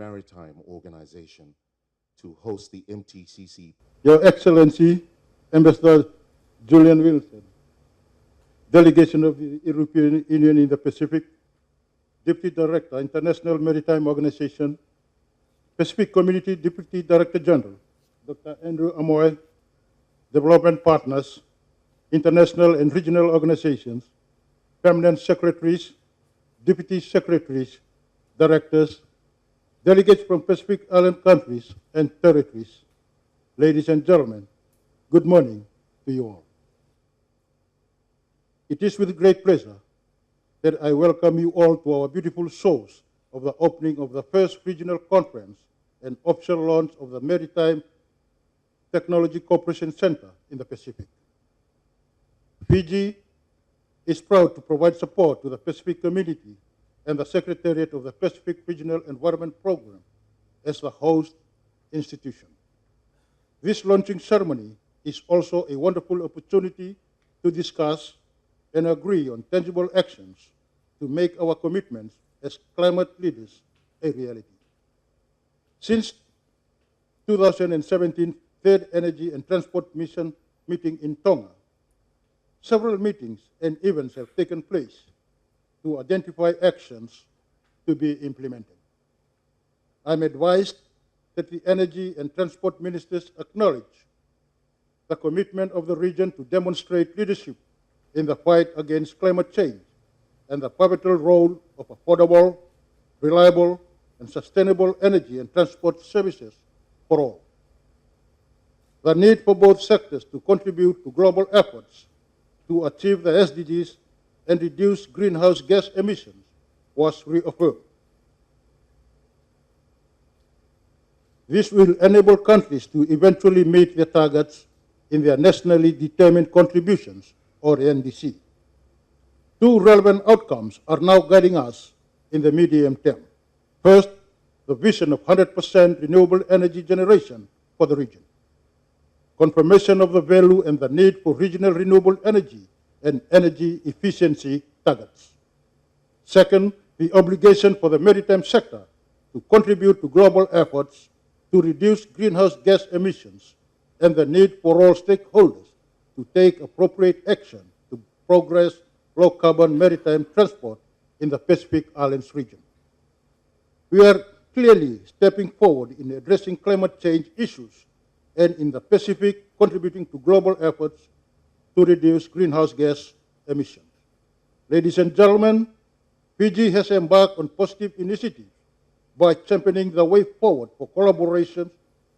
maritime organization to host the MTCC. Your Excellency, Ambassador Julian Wilson, Delegation of the European Union in the Pacific, Deputy Director, International Maritime Organization, Pacific Community Deputy Director General, Dr. Andrew Amoy, Development Partners, international and regional organizations, permanent secretaries, deputy secretaries, directors, delegates from Pacific Island countries and territories. Ladies and gentlemen, good morning to you all. It is with great pleasure that I welcome you all to our beautiful shores of the opening of the first regional conference and official launch of the Maritime Technology Cooperation Centre in the Pacific. Fiji is proud to provide support to the Pacific community and the Secretariat of the Pacific Regional Environment Program as the host institution. This launching ceremony is also a wonderful opportunity to discuss and agree on tangible actions to make our commitments as climate leaders a reality. Since 2017 Third Energy and Transport Mission meeting in Tonga, several meetings and events have taken place to identify actions to be implemented. I'm advised that the Energy and Transport Ministers acknowledge the commitment of the region to demonstrate leadership in the fight against climate change and the pivotal role of affordable, reliable, and sustainable energy and transport services for all. The need for both sectors to contribute to global efforts to achieve the SDGs and reduce greenhouse gas emissions was reaffirmed. This will enable countries to eventually meet their targets in their nationally determined contributions, or NDC. Two relevant outcomes are now guiding us in the medium term. First, the vision of 100% renewable energy generation for the region. Confirmation of the value and the need for regional renewable energy and energy efficiency targets. Second, the obligation for the maritime sector to contribute to global efforts to reduce greenhouse gas emissions and the need for all stakeholders to take appropriate action to progress low-carbon maritime transport in the Pacific Islands region. We are clearly stepping forward in addressing climate change issues and in the Pacific contributing to global efforts to reduce greenhouse gas emissions. Ladies and gentlemen, Fiji has embarked on positive initiatives by championing the way forward for collaboration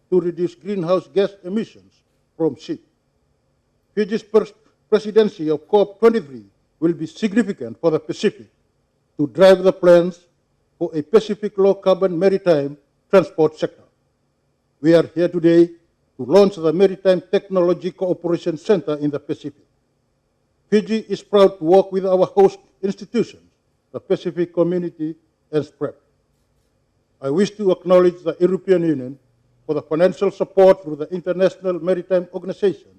to reduce greenhouse gas emissions from ships. Fiji's presidency of COP23 will be significant for the Pacific to drive the plans for a Pacific low-carbon maritime transport sector. We are here today to launch the Maritime Technology Cooperation Centre in the Pacific. Fiji is proud to work with our host institutions, the Pacific Community and SPREP. I wish to acknowledge the European Union for the financial support through the International Maritime Organization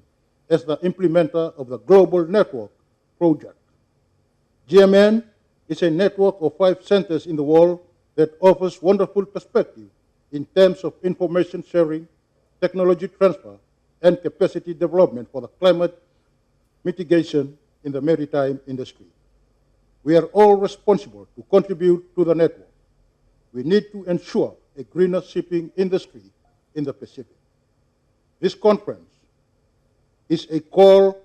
as the implementer of the Global Network project. GMN is a network of 5 centers in the world that offers wonderful perspective in terms of information sharing, technology transfer, and capacity development for the climate mitigation in the maritime industry. We are all responsible to contribute to the network. We need to ensure a greener shipping industry in the Pacific. This conference is a call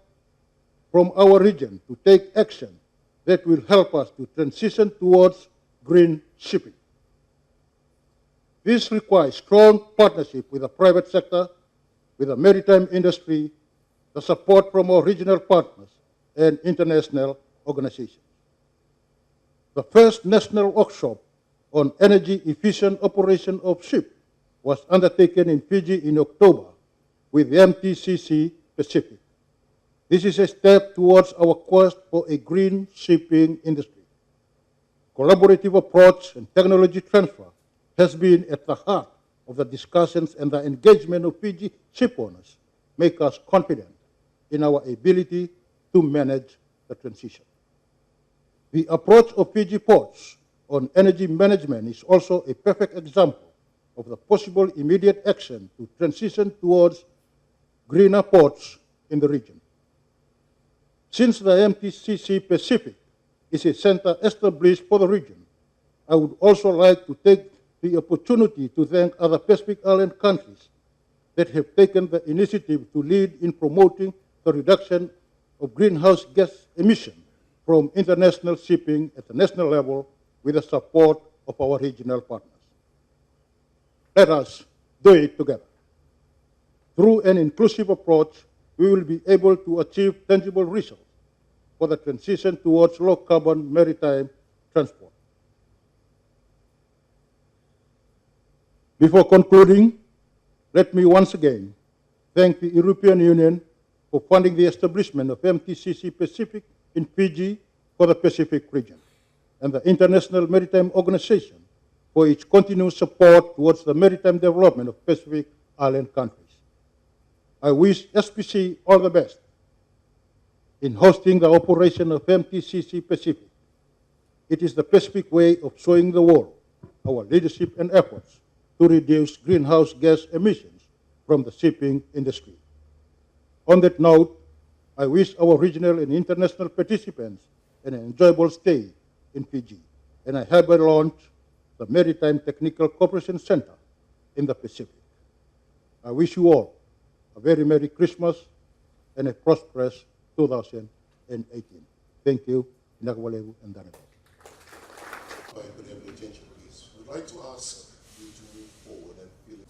from our region to take action that will help us to transition towards green shipping. This requires strong partnership with the private sector, with the maritime industry, the support from our regional partners, and international organizations. The first national workshop on energy efficient operation of ships was undertaken in Fiji in October with the MTCC Pacific. This is a step towards our quest for a green shipping industry. Collaborative approach and technology transfer has been at the heart of the discussions, and the engagement of Fiji shipowners make us confident in our ability to manage the transition. The approach of Fiji ports on energy management is also a perfect example of the possible immediate action to transition towards greener ports in the region. Since the MTCC Pacific is a center established for the region, I would also like to take the opportunity to thank other Pacific Island countries that have taken the initiative to lead in promoting the reduction of greenhouse gas emissions from international shipping at the national level with the support of our regional partners. Let us do it together. Through an inclusive approach, we will be able to achieve tangible results for the transition towards low-carbon maritime transport. Before concluding, let me once again thank the European Union for funding the establishment of MTCC Pacific in Fiji for the Pacific region, and the International Maritime Organization for its continued support towards the maritime development of Pacific Island countries. I wish SPC all the best in hosting the operation of MTCC Pacific. It is the Pacific way of showing the world our leadership and efforts to reduce greenhouse gas emissions from the shipping industry. On that note, I wish our regional and international participants an enjoyable stay in Fiji, and I hereby launch the Maritime Technology Cooperation Centre in the Pacific. I wish you all a very Merry Christmas and a prosperous 2018. Thank you. Nagawalewu and Darabo. Could I have your attention, please? We'd like to ask you to move forward and fill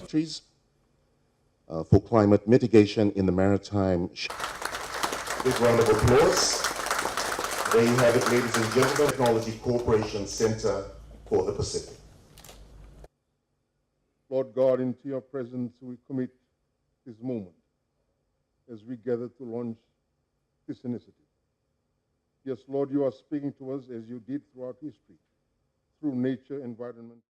trees for climate mitigation in the maritime. Big round of applause. There you have it, ladies and gentlemen, Technology Cooperation Centre for the Pacific. Lord God, into your presence we commit this moment as we gather to launch this initiative. Yes, Lord, you are speaking to us as you did throughout history, through nature, environment.